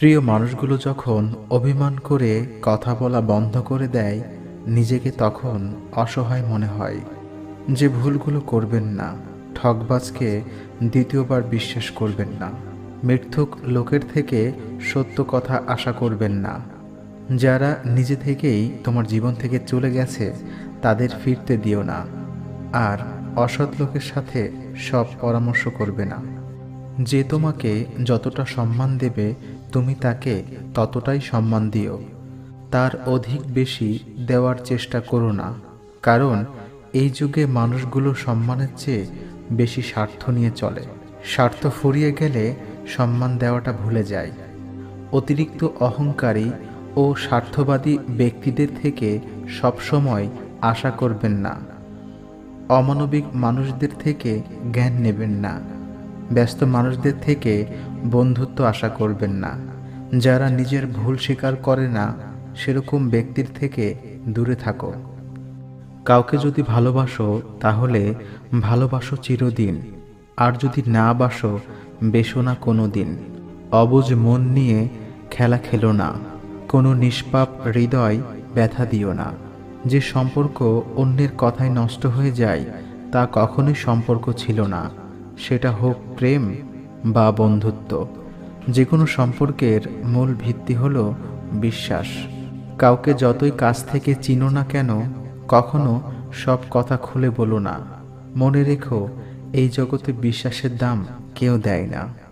প্রিয় মানুষগুলো যখন অভিমান করে কথা বলা বন্ধ করে দেয়, নিজেকে তখন অসহায় মনে হয়। যে ভুলগুলো করবেন না, ঠকবাজকে দ্বিতীয়বার বিশ্বাস করবেন না, মিথ্যুক লোকের থেকে সত্য কথা আশা করবেন না। যারা নিজে থেকেই তোমার জীবন থেকে চলে গেছে তাদের ফিরতে দিও না। আর অসৎ লোকের সাথে সব পরামর্শ করবে না। যে তোমাকে যতটা সম্মান দেবে তুমি তাকে ততটাই সম্মান দিও, তার অধিক বেশি দেওয়ার চেষ্টা করো না। কারণ এই যুগে মানুষগুলো সম্মানের চেয়ে বেশি স্বার্থ নিয়ে চলে। স্বার্থ ফুরিয়ে গেলে সম্মান দেওয়াটা ভুলে যায়। অতিরিক্ত অহংকারী ও স্বার্থবাদী ব্যক্তিদের থেকে সবসময় আশা করবেন না। অমানবিক মানুষদের থেকে জ্ঞান নেবেন না। ব্যস্ত মানুষদের থেকে বন্ধুত্ব আশা করবেন না। যারা নিজের ভুল স্বীকার করে না সেরকম ব্যক্তির থেকে দূরে থাকো। কাউকে যদি ভালোবাসো তাহলে ভালোবাসো চিরদিন, আর যদি না বাসো বেসো না কোনো দিন। অবুঝ মন নিয়ে খেলা খেলো না, কোনো নিষ্পাপ হৃদয় ব্যথা দিও না। যে সম্পর্ক অন্যের কথায় নষ্ট হয়ে যায় তা কখনোই সম্পর্ক ছিল না, সেটা হোক প্রেম বা বন্ধুত্ব। যে কোনো সম্পর্কের মূল ভিত্তি হলো বিশ্বাস। কাউকে যতই কাছ থেকে চিনো না কেন, কখনো সব কথা খুলে বলো না। মনে রেখো, এই জগতে বিশ্বাসের দাম কেউ দেয় না।